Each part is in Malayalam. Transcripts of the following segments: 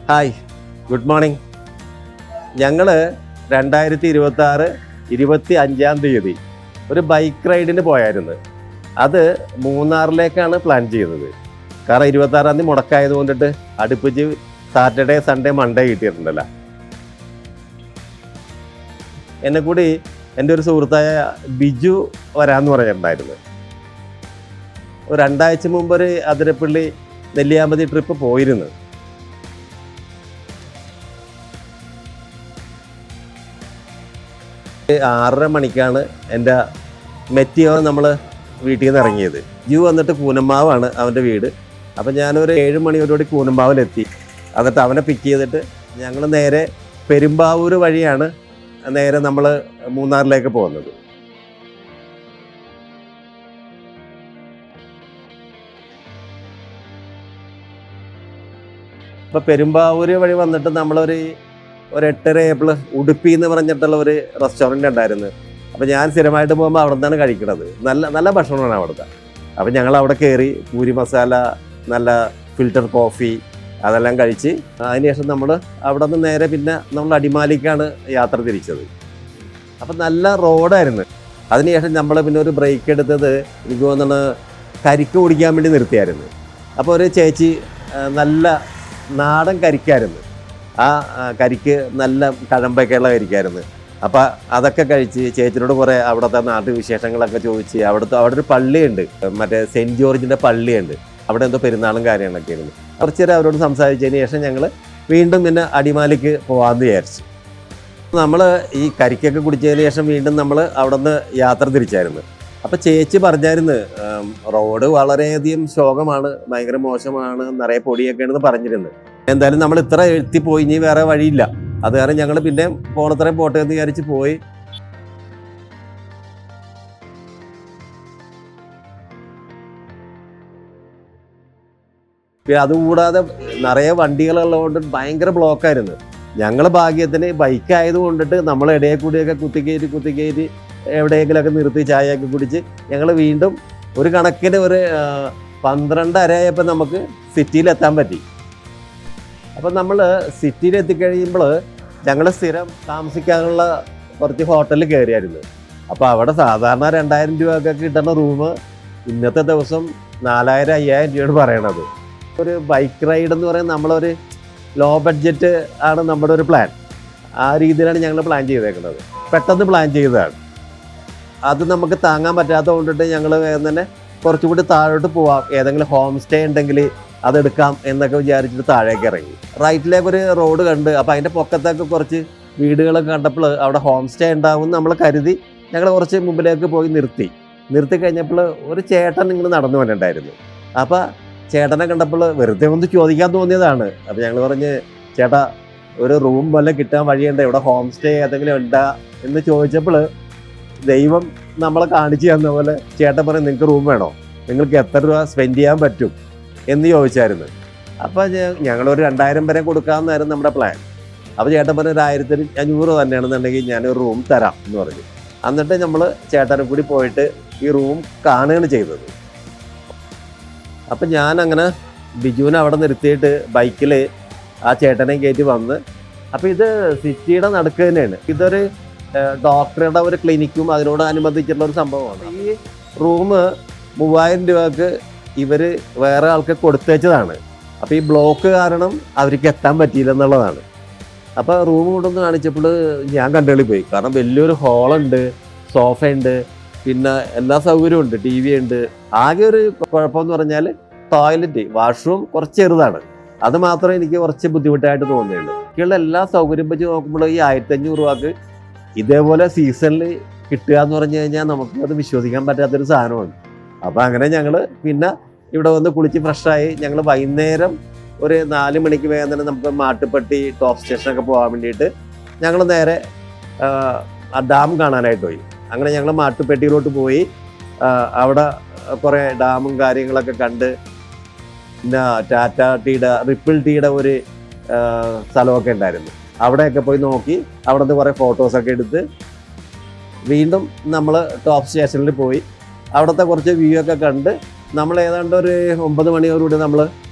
Hi, good morning. ഞങ്ങൾ 2026 ഒരു ബൈക്ക് റൈഡിന് പോയായിരുന്നു. അത് മൂന്നാറിലേക്കാണ് പ്ലാൻ ചെയ്തത്. കാരണം 26-ാം തീയതി മുടക്കായത് കൊണ്ടിട്ട് അടുപ്പിച്ച് സാറ്റർഡേ സൺഡേ മൺഡേ കിട്ടിയിട്ടുണ്ടല്ലോ. എന്നെ കൂടി എൻ്റെ ഒരു സുഹൃത്തായ ബിജു വരാമെന്ന് പറഞ്ഞിട്ടുണ്ടായിരുന്നു. ഒരു 2 ആഴ്ച മുമ്പ് ഒരു അതിരപ്പള്ളി നെല്ലിയാമ്പതി ട്രിപ്പ് പോയിരുന്നു. ആറര മണിക്കാണ് എൻ്റെ മെറ്റിയോ നമ്മൾ വീട്ടിൽ നിന്ന് ഇറങ്ങിയത്. ജു വന്നിട്ട് കൂനമ്മാവാണ് അവൻ്റെ വീട്. അപ്പം ഞാനൊരു 7 മണിയോടുകൂടി കൂനമ്മാവിലെത്തി. എന്നിട്ട് അവനെ പിക്ക് ചെയ്തിട്ട് ഞങ്ങൾ നേരെ പെരുമ്പാവൂർ വഴിയാണ് നേരെ നമ്മൾ മൂന്നാറിലേക്ക് പോകുന്നത്. അപ്പോൾ പെരുമ്പാവൂർ വഴി വന്നിട്ട് നമ്മളൊരു 8:30 ഉടുപ്പി എന്ന് പറഞ്ഞിട്ടുള്ള ഒരു റെസ്റ്റോറൻറ്റ് ഉണ്ടായിരുന്നു. അപ്പോൾ ഞാൻ സ്ഥിരമായിട്ട് പോകുമ്പോൾ അവിടെ നിന്നാണ് കഴിക്കുന്നത്. നല്ല ഭക്ഷണമാണ് അവിടുത്തെ. അപ്പോൾ ഞങ്ങൾ അവിടെ കയറി പൂരി മസാല, നല്ല ഫിൽറ്റർ കോഫി അതെല്ലാം കഴിച്ച് അതിനുശേഷം നമ്മൾ അവിടെ നിന്ന് നേരെ പിന്നെ നമ്മൾ അടിമാലിക്കാണ് യാത്ര തിരിച്ചത്. അപ്പം നല്ല റോഡായിരുന്നു. അതിനുശേഷം നമ്മൾ പിന്നെ ഒരു ബ്രേക്ക് എടുത്തത് എനിക്ക് തോന്നുന്നത് കരിക്ക് കുടിക്കാൻ വേണ്ടി നിർത്തിയായിരുന്നു. അപ്പോൾ ഒരു ചേച്ചി നല്ല നാടൻ കരിക്കായിരുന്നു. ആ കരിക്ക് നല്ല കഴമ്പൊക്കെയുള്ള കരിക്കായിരുന്നു. അപ്പോൾ അതൊക്കെ കഴിച്ച് ചേച്ചിയോട് കുറേ അവിടുത്തെ നാട്ടുവിശേഷങ്ങളൊക്കെ ചോദിച്ച് അവിടെ ഒരു പള്ളിയുണ്ട്, മറ്റേ സെൻറ്റ് ജോർജിൻ്റെ പള്ളിയുണ്ട്. അവിടെ എന്തോ പെരുന്നാളും കാര്യങ്ങളൊക്കെ ആയിരുന്നു. കുറച്ച് നേരം അവരോട് സംസാരിച്ചതിന് ശേഷം ഞങ്ങൾ വീണ്ടും പിന്നെ അടിമാലിക്ക് പോകാമെന്ന് വിചാരിച്ചു. നമ്മൾ ഈ കരിക്കൊക്കെ കുടിച്ചതിന് ശേഷം വീണ്ടും നമ്മൾ അവിടെ നിന്ന് യാത്ര തിരിച്ചായിരുന്നു. അപ്പോൾ ചേച്ചി പറഞ്ഞായിരുന്നു റോഡ് വളരെയധികം ശോകമാണ്, ഭയങ്കര മോശമാണ്, നിറയെ പൊടിയൊക്കെയാണെന്ന് പറഞ്ഞിരുന്നു. എന്തായാലും നമ്മൾ ഇത്ര എത്തിപ്പോയി, ഇനി വേറെ വഴിയില്ല. അത് കാരണം ഞങ്ങൾ പിന്നെ പോണത്രയും പോട്ടെ എന്ന് വിചാരിച്ച് പോയി. അതുകൂടാതെ നിറയെ വണ്ടികളുള്ളതുകൊണ്ട് ഭയങ്കര ബ്ലോക്കായിരുന്നു. ഞങ്ങൾ ഭാഗ്യത്തിന് ബൈക്ക് ആയത് കൊണ്ടിട്ട് നമ്മൾ ഇടയിൽ കൂടിയൊക്കെ കുത്തിക്കയറ്റി എവിടെയെങ്കിലുമൊക്കെ നിർത്തി ചായയൊക്കെ കുടിച്ച് ഞങ്ങൾ വീണ്ടും ഒരു കണക്കിന് ഒരു 12:30 ആയപ്പോൾ നമുക്ക് സിറ്റിയിലെത്താൻ പറ്റി. അപ്പം നമ്മൾ സിറ്റിയിൽ എത്തിക്കഴിയുമ്പോൾ ഞങ്ങൾ സ്ഥിരം താമസിക്കാനുള്ള കുറച്ച് ഹോട്ടലിൽ കയറിയായിരുന്നു. അപ്പോൾ അവിടെ സാധാരണ 2000 രൂപയൊക്കെ കിട്ടുന്ന റൂം ഇന്നത്തെ ദിവസം 4000-5000 രൂപയാണ് പറയണത്. ഒരു ബൈക്ക് റൈഡ് എന്ന് പറയുന്നത് നമ്മളൊരു ലോ ബഡ്ജറ്റ് ആണ് നമ്മുടെ ഒരു പ്ലാൻ. ആ രീതിയിലാണ് ഞങ്ങൾ പ്ലാൻ ചെയ്തേക്കുന്നത്. പെട്ടെന്ന് പ്ലാൻ ചെയ്തതാണ്. അത് നമുക്ക് താങ്ങാൻ പറ്റാത്തത് കൊണ്ടിട്ട് ഞങ്ങൾ വേഗം തന്നെ കുറച്ചുകൂടി താഴോട്ട് പോവാം, ഏതെങ്കിലും ഹോം സ്റ്റേ ഉണ്ടെങ്കിൽ അതെടുക്കാം എന്നൊക്കെ വിചാരിച്ചിട്ട് താഴേക്ക് ഇറങ്ങി. റൈറ്റിലേക്കൊരു റോഡ് കണ്ട് അപ്പോൾ അതിൻ്റെ പൊക്കത്തൊക്കെ കുറച്ച് വീടുകളൊക്കെ കണ്ടപ്പോൾ അവിടെ ഹോം സ്റ്റേ ഉണ്ടാവും നമ്മൾ കരുതി ഞങ്ങൾ കുറച്ച് മുമ്പിലേക്ക് പോയി നിർത്തി കഴിഞ്ഞപ്പോൾ ഒരു ചേട്ടൻ ഇങ്ങനെ നടന്നു വന്നിട്ടുണ്ടായിരുന്നു. അപ്പോൾ ചേട്ടനെ കണ്ടപ്പോൾ വെറുതെ ഒന്ന് ചോദിക്കാൻ തോന്നിയതാണ്. അപ്പോൾ ഞങ്ങൾ പറഞ്ഞ്, ചേട്ടാ ഒരു റൂം വല്ലതും കിട്ടാൻ വഴിയുണ്ട്, ഇവിടെ ഹോം സ്റ്റേ ഏതെങ്കിലും ഉണ്ടാ എന്ന് ചോദിച്ചപ്പോൾ ദൈവം നമ്മളെ കാണിച്ചു തന്ന പോലെ ചേട്ടൻ പറഞ്ഞു, നിങ്ങൾക്ക് റൂം വേണോ, നിങ്ങൾക്ക് എത്ര രൂപ സ്പെൻഡ് ചെയ്യാൻ പറ്റും എന്ന് ചോദിച്ചായിരുന്നു. അപ്പോൾ ഞങ്ങളൊരു 2000 വരെ കൊടുക്കാമെന്നായിരുന്നു നമ്മുടെ പ്ലാൻ. അപ്പോൾ ചേട്ടൻ പറഞ്ഞ 1500 തന്നെയാണെന്നുണ്ടെങ്കിൽ ഞാനൊരു റൂം തരാം എന്ന് പറഞ്ഞു. എന്നിട്ട് നമ്മൾ ചേട്ടനെ കൂടി പോയിട്ട് ഈ റൂം കാണുകയാണ് ചെയ്തത്. അപ്പം ഞാനങ്ങനെ ബിജുവിനെ അവിടെ നിർത്തിയിട്ട് ബൈക്കിൽ ആ ചേട്ടനെ കയറ്റി വന്ന്. അപ്പോൾ ഇത് സിറ്റിയുടെ നടുക്ക് തന്നെയാണ്. ഇതൊരു ഡോക്ടറുടെ ഒരു ക്ലിനിക്കും അതിനോട് അനുബന്ധിച്ചിട്ടുള്ള ഒരു സംഭവമാണ്. ഈ റൂം 3000 രൂപക്ക് ഇവർ വേറെ ആൾക്ക് കൊടുത്തേച്ചതാണ്. അപ്പോൾ ഈ ബ്ലോക്ക് കാരണം അവർക്ക് എത്താൻ പറ്റിയില്ലെന്നുള്ളതാണ്. അപ്പോൾ റൂം കൊണ്ടൊന്ന് കാണിച്ചപ്പോൾ ഞാൻ കണ്ടുകളി പോയി. കാരണം വലിയൊരു ഹോളുണ്ട്, സോഫയുണ്ട്, പിന്നെ എല്ലാ സൗകര്യവും ഉണ്ട്, TV ഉണ്ട്. ആകെ ഒരു കുഴപ്പമെന്ന് പറഞ്ഞാൽ ടോയ്ലറ്റ്, വാഷ്റൂം കുറച്ച് ചെറുതാണ്. അത് മാത്രമേ എനിക്ക് കുറച്ച് ബുദ്ധിമുട്ടായിട്ട് തോന്നിയുള്ളൂ. ബാക്കിയുള്ള എല്ലാ സൗകര്യം വെച്ച് നോക്കുമ്പോൾ ഈ 1500 രൂപക്ക് ഇതേപോലെ സീസണിൽ കിട്ടുക എന്ന് പറഞ്ഞു കഴിഞ്ഞാൽ നമുക്കത് വിശ്വസിക്കാൻ പറ്റാത്തൊരു സാധനമാണ്. അപ്പോൾ അങ്ങനെ ഞങ്ങൾ പിന്നെ ഇവിടെ വന്ന് കുളിച്ച് ഫ്രഷായി ഞങ്ങൾ വൈകുന്നേരം ഒരു 4 മണിക്ക് വേഗം തന്നെ നമുക്ക് മാട്ടുപ്പെട്ടി ടോപ്പ് സ്റ്റേഷനൊക്കെ പോകാൻ വേണ്ടിയിട്ട് ഞങ്ങൾ നേരെ ആ ഡാം കാണാനായിട്ട് പോയി. അങ്ങനെ ഞങ്ങൾ മാട്ടുപ്പെട്ടിയിലോട്ട് പോയി. അവിടെ കുറേ ഡാമും കാര്യങ്ങളൊക്കെ കണ്ട് പിന്നെ ടാറ്റ ടീയുടെ, റിപ്പിൾ ടീയുടെ ഒരു സ്ഥലമൊക്കെ ഉണ്ടായിരുന്നു. അവിടെയൊക്കെ പോയി നോക്കി അവിടെ നിന്ന് കുറേ ഫോട്ടോസൊക്കെ എടുത്ത് വീണ്ടും നമ്മൾ ടോപ്പ് സ്റ്റേഷനിൽ പോയി അവിടുത്തെ കുറച്ച് വ്യൂ ഒക്കെ കണ്ട് നമ്മൾ ഏതാണ്ട് ഒരു 9 മണിയോടുകൂടി നമ്മൾ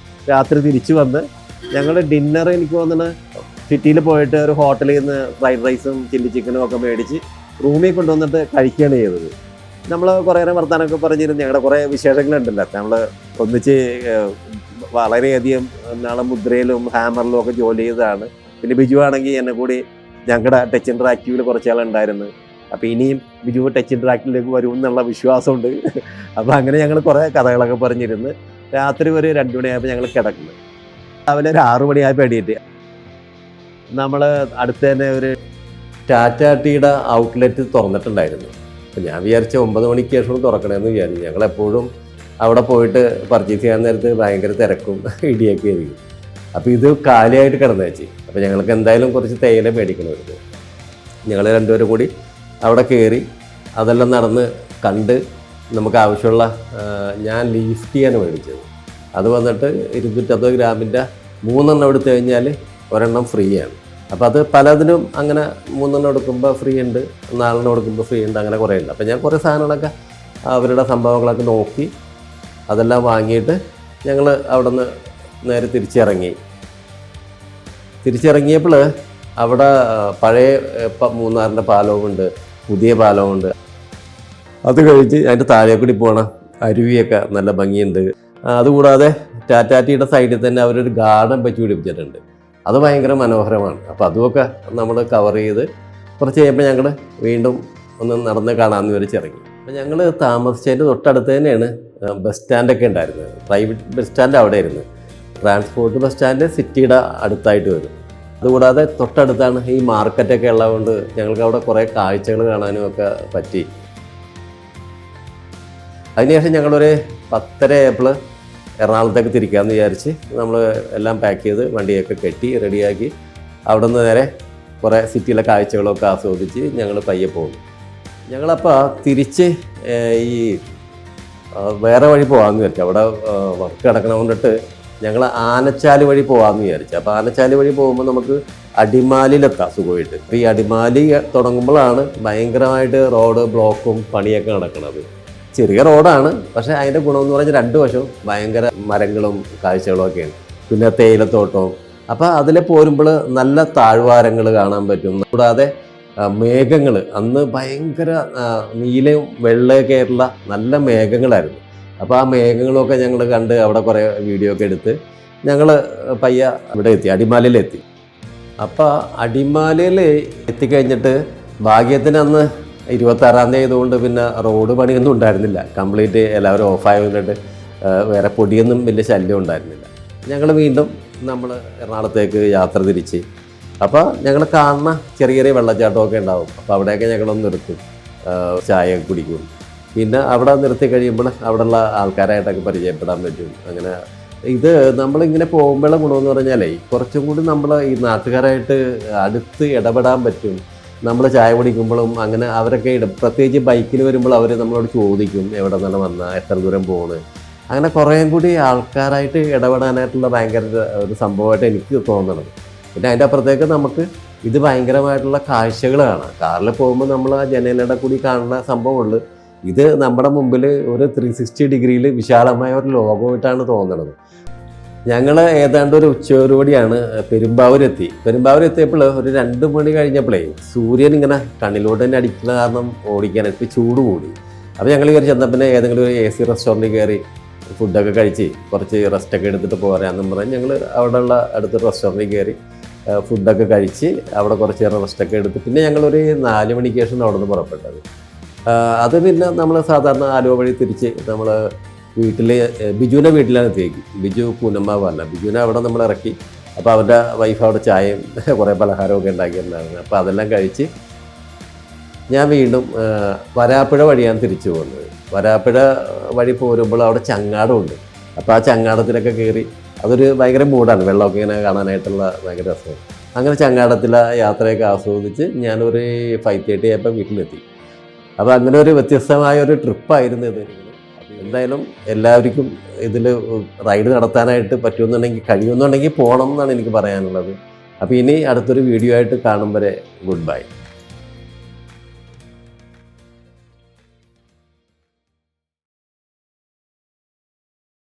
രാത്രി തിരിച്ചു വന്ന് ഞങ്ങൾ ഡിന്നർ എനിക്ക് തോന്നുന്നത് സിറ്റിയിൽ പോയിട്ട് ഒരു ഹോട്ടലിൽ നിന്ന് ഫ്രൈഡ് റൈസും ചില്ലി ചിക്കനും ഒക്കെ മേടിച്ച് റൂമിൽ കൊണ്ടുവന്നിട്ട് കഴിക്കുകയാണ് ചെയ്തത്. നമ്മൾ കുറേ നേരം വർത്താനമൊക്കെ പറഞ്ഞിരുന്നു. ഞങ്ങളുടെ കുറേ വിശേഷങ്ങളുണ്ടല്ലോ. നമ്മൾ ഒന്നിച്ച് വളരെയധികം നാളെ മുദ്രയിലും ഹാമറിലും ഒക്കെ ജോലി ചെയ്തതാണ്. പിന്നെ ബിജു ആണെങ്കിൽ എന്നെ കൂടി ഞങ്ങളുടെ ടച്ച് ഇൻട്രാക്റ്റീവിൽ കുറച്ചാളുണ്ടായിരുന്നു. അപ്പോൾ ഇനിയും ബിജു ടച്ച് ഇൻട്രാക്റ്റീവിലേക്ക് വരും എന്നുള്ള വിശ്വാസമുണ്ട്. അപ്പോൾ അങ്ങനെ ഞങ്ങൾ കുറേ കഥകളൊക്കെ പറഞ്ഞിരുന്ന് രാത്രി ഒരു 2 മണിയായപ്പോൾ ഞങ്ങൾ കിടക്കുന്നു. രാവിലെ ഒരു 6 മണിയായപ്പോൾ എണീറ്റ് നമ്മൾ അടുത്ത് തന്നെ ഒരു ടാറ്റ ടീയുടെ ഔട്ട്ലെറ്റ് തുറന്നിട്ടുണ്ടായിരുന്നു. അപ്പോൾ ഞാൻ വിചാരിച്ച 9 മണിക്ക് ശേഷം തുറക്കണമെന്ന് വിചാരിച്ചു. ഞങ്ങളെപ്പോഴും അവിടെ പോയിട്ട് പർച്ചേസ് ചെയ്യാൻ നേരത്ത് ഭയങ്കര തിരക്കും ഇടിയൊക്കെ ആയിരിക്കും. അപ്പോൾ ഇത് കാലിയായിട്ട് കിടന്നേച്ചി. അപ്പോൾ ഞങ്ങൾക്ക് എന്തായാലും കുറച്ച് തേയില മേടിക്കണമായിരുന്നു. ഞങ്ങൾ രണ്ടുപേരും കൂടി അവിടെ കയറി അതെല്ലാം നടന്ന് കണ്ട് നമുക്ക് ആവശ്യമുള്ള ഞാൻ ലീഫ് ടീയാണ് മേടിച്ചത്. അത് വന്നിട്ട് 250 ഗ്രാമിൻ്റെ 3 എണ്ണം എടുത്തു കഴിഞ്ഞാൽ 1 എണ്ണം ഫ്രീ ആണ്. അപ്പോൾ അത് പലതിനും അങ്ങനെ 3 എണ്ണം എടുക്കുമ്പോൾ ഫ്രീ ഉണ്ട്, 4 എണ്ണം എടുക്കുമ്പോൾ ഫ്രീ ഉണ്ട്, അങ്ങനെ കുറേ ഉണ്ട്. അപ്പോൾ ഞാൻ കുറേ സാധനങ്ങളൊക്കെ അവരുടെ സംഭവങ്ങളൊക്കെ നോക്കി അതെല്ലാം വാങ്ങിയിട്ട് ഞങ്ങൾ അവിടെ നിന്ന് നേരെ തിരിച്ചിറങ്ങിയപ്പോൾ അവിടെ പഴയ മൂന്നാറിൻ്റെ പാലവുമുണ്ട്, പുതിയ പാലവുമുണ്ട്. അത് കഴിച്ച് അതിൻ്റെ താഴെ കൂടി പോകണം. അരുവിയൊക്കെ നല്ല ഭംഗിയുണ്ട്. അതുകൂടാതെ ടാറ്റാറ്റിയുടെ സൈഡിൽ തന്നെ അവരൊരു ഗാർഡൻ വെച്ച് പിടിപ്പിച്ചിട്ടുണ്ട്. അത് ഭയങ്കര മനോഹരമാണ്. അപ്പോൾ അതുമൊക്കെ നമ്മൾ കവർ ചെയ്ത് കുറച്ച് കഴിയുമ്പോൾ ഞങ്ങൾ വീണ്ടും ഒന്ന് നടന്ന് കാണാമെന്ന് വിചാരിച്ചിറങ്ങി. അപ്പോൾ ഞങ്ങൾ താമസിച്ചതിൻ്റെ തൊട്ടടുത്ത് തന്നെയാണ് ബസ് സ്റ്റാൻഡൊക്കെ ഉണ്ടായിരുന്നത്. പ്രൈവറ്റ് ബസ് സ്റ്റാൻഡ് അവിടെ ആയിരുന്നു. ട്രാൻസ്പോർട്ട് ബസ് സ്റ്റാൻഡ് സിറ്റിയുടെ അടുത്തായിട്ട് വരും. അതുകൂടാതെ തൊട്ടടുത്താണ് ഈ മാർക്കറ്റൊക്കെ ഉള്ളതുകൊണ്ട് ഞങ്ങൾക്ക് അവിടെ കുറേ കാഴ്ചകൾ കാണാനും ഒക്കെ പറ്റി. അതിനുശേഷം ഞങ്ങളൊരു 10:30 ആയപ്പോൾ എറണാകുളത്തേക്ക് തിരിക്കാമെന്ന് വിചാരിച്ച് നമ്മൾ എല്ലാം പാക്ക് ചെയ്ത് വണ്ടിയൊക്കെ കെട്ടി റെഡിയാക്കി അവിടെ നിന്ന് നേരെ കുറേ സിറ്റിയിലെ കാഴ്ചകളൊക്കെ ആസ്വദിച്ച് ഞങ്ങൾ പയ്യെ പോകും. ഞങ്ങളപ്പോൾ തിരിച്ച് ഈ വേറെ വഴി പോകാമെന്ന് വിചാരിച്ചു. അവിടെ വർക്ക് കിടക്കണം കൊണ്ടിട്ട് ഞങ്ങൾ ആനച്ചാല് വഴി പോകാമെന്ന് വിചാരിച്ചു. അപ്പോൾ ആനച്ചാല് വഴി പോകുമ്പോൾ നമുക്ക് അടിമാലിയിലെത്താം സുഖമായിട്ട്. അപ്പോൾ ഈ അടിമാലി തുടങ്ങുമ്പോഴാണ് ഭയങ്കരമായിട്ട് റോഡ് ബ്ലോക്കും പണിയൊക്കെ നടക്കുന്നത്. ചെറിയ റോഡാണ്, പക്ഷേ അതിൻ്റെ ഗുണമെന്ന് പറഞ്ഞാൽ 2 വശവും ഭയങ്കര മരങ്ങളും കാഴ്ചകളും ഒക്കെയാണ്. പിന്നെ തേയിലത്തോട്ടവും. അപ്പോൾ അതിൽ പോരുമ്പോൾ നല്ല താഴ്വാരങ്ങൾ കാണാൻ പറ്റും. കൂടാതെ മേഘങ്ങൾ അന്ന് ഭയങ്കര നീലയും വെള്ളയൊക്കെ ആയിട്ടുള്ള നല്ല മേഘങ്ങളായിരുന്നു. അപ്പോൾ ആ മേഘങ്ങളൊക്കെ ഞങ്ങൾ കണ്ട് അവിടെ കുറേ വീഡിയോ ഒക്കെ എടുത്ത് ഞങ്ങൾ പയ്യ ഇവിടെ എത്തി, അടിമാലിയിലെത്തി. അപ്പോൾ അടിമാലിയിൽ എത്തിക്കഴിഞ്ഞിട്ട് ഭാഗ്യത്തിന് അന്ന് 26-ാം തീയതി ആയതുകൊണ്ട് പിന്നെ റോഡ് പണിയൊന്നും ഉണ്ടായിരുന്നില്ല. കംപ്ലീറ്റ് എല്ലാവരും ഓഫായി വന്നിട്ട് വേറെ പൊടിയൊന്നും വലിയ ശല്യം ഉണ്ടായിരുന്നില്ല. ഞങ്ങൾ വീണ്ടും നമ്മൾ എറണാകുളത്തേക്ക് യാത്ര തിരിച്ച്. അപ്പോൾ ഞങ്ങൾ കാണുന്ന ചെറിയ ചെറിയ വെള്ളച്ചാട്ടമൊക്കെ ഉണ്ടാവും. അപ്പോൾ അവിടെയൊക്കെ ഞങ്ങളൊന്ന് നിർത്തും, ചായ കുടിക്കും. പിന്നെ അവിടെ നിർത്തി കഴിയുമ്പോൾ അവിടെയുള്ള ആൾക്കാരായിട്ടൊക്കെ പരിചയപ്പെടാൻ പറ്റും. അങ്ങനെ ഇത് നമ്മളിങ്ങനെ പോകുമ്പോഴുള്ള ഗുണമെന്ന് പറഞ്ഞാലേ കുറച്ചും കൂടി നമ്മൾ ഈ നാട്ടുകാരായിട്ട് അടുത്ത് ഇടപെടാൻ പറ്റും. നമ്മൾ ചായ കുടിക്കുമ്പോഴും അങ്ങനെ അവരൊക്കെ പ്രത്യേകിച്ച് ബൈക്കിൽ വരുമ്പോൾ അവർ നമ്മളോട് ചോദിക്കും എവിടെ നിന്നാണ് വന്നാൽ, എത്ര ദൂരം പോകുന്നത്. അങ്ങനെ കുറേയും കൂടി ആൾക്കാരായിട്ട് ഇടപെടാനായിട്ടുള്ള ഭയങ്കര ഒരു സംഭവമായിട്ട് എനിക്ക് തോന്നണത്. പിന്നെ അതിൻ്റെ അപ്പുറത്തേക്ക് നമുക്ക് ഇത് ഭയങ്കരമായിട്ടുള്ള കാഴ്ചകൾ കാണാം. കാറിൽ പോകുമ്പോൾ നമ്മൾ ആ ജനലിടെ കൂടി കാണുന്ന സംഭവമുള്ളൂ. ഇത് നമ്മുടെ മുമ്പിൽ ഒരു 360 ഡിഗ്രിയിൽ വിശാലമായ ഒരു ലോകമായിട്ടാണ് തോന്നുന്നത്. ഞങ്ങൾ ഏതാണ്ട് ഒരു ഉച്ചയോടുകൂടിയാണ് പെരുമ്പാവൂരെത്തിയപ്പോൾ ഒരു 2 മണി കഴിഞ്ഞപ്പോഴേ സൂര്യൻ ഇങ്ങനെ കണ്ണിലോട്ട് തന്നെ അടിക്കുന്ന കാരണം ഓടിക്കാനായിട്ട് ഇപ്പോൾ ചൂട് കൂടി. അപ്പോൾ ഞങ്ങൾ കയറി ചെന്നാൽ പിന്നെ ഏതെങ്കിലും ഒരു AC റെസ്റ്റോറൻറ്റിൽ കയറി ഫുഡൊക്കെ കഴിച്ച് കുറച്ച് റെസ്റ്റൊക്കെ എടുത്തിട്ട് പോരാമെന്നും പറഞ്ഞ് ഞങ്ങൾ അവിടെയുള്ള അടുത്തൊരു റെസ്റ്റോറൻറ്റിൽ കയറി ഫുഡൊക്കെ കഴിച്ച് അവിടെ കുറച്ച് നേരം റെസ്റ്റൊക്കെ എടുത്ത് പിന്നെ ഞങ്ങളൊരു 4 മണിക്ക് ശേഷം അവിടെ നിന്ന് പുറപ്പെട്ടത്. അത് പിന്നെ നമ്മൾ സാധാരണ ആലുവ വഴി തിരിച്ച് നമ്മൾ ബിജുവിൻ്റെ വീട്ടിലാണ് എത്തിയേക്ക്. ബിജു കൂനമ്മാവല്ല, ബിജുവിനെ അവിടെ നമ്മൾ ഇറക്കി. അപ്പോൾ അവൻ്റെ വൈഫ് അവിടെ ചായയും കുറേ പലഹാരമൊക്കെ ഉണ്ടാക്കിയിട്ടുണ്ടായിരുന്നു. അപ്പോൾ അതെല്ലാം കഴിച്ച് ഞാൻ വീണ്ടും വരാപ്പുഴ വഴിയാണ് തിരിച്ചു പോകുന്നത്. വരാപ്പുഴ വഴി പോരുമ്പോൾ അവിടെ ചങ്ങാടമുണ്ട്. അപ്പോൾ ആ ചങ്ങാടത്തിലൊക്കെ കയറി അതൊരു ഭയങ്കര മൂടാണ്, വെള്ളമൊക്കെ ഇങ്ങനെ കാണാനായിട്ടുള്ള ഭയങ്കര രസമാണ്. അങ്ങനെ ചങ്ങാടത്തിലെ യാത്രയൊക്കെ ആസ്വദിച്ച് ഞാനൊരു 5:30 ആയപ്പോൾ വീട്ടിലെത്തി. അപ്പോൾ അങ്ങനെ ഒരു വ്യത്യസ്തമായ ഒരു ട്രിപ്പായിരുന്നു ഇത്. എന്തായാലും എല്ലാവർക്കും ഇതിൽ റൈഡ് നടത്താനായിട്ട് കഴിയുമെന്നുണ്ടെങ്കിൽ പോകണം എന്നാണ് എനിക്ക് പറയാനുള്ളത്. അപ്പോൾ ഇനി അടുത്തൊരു വീഡിയോ ആയിട്ട് കാണും വരെ ഗുഡ് ബൈ.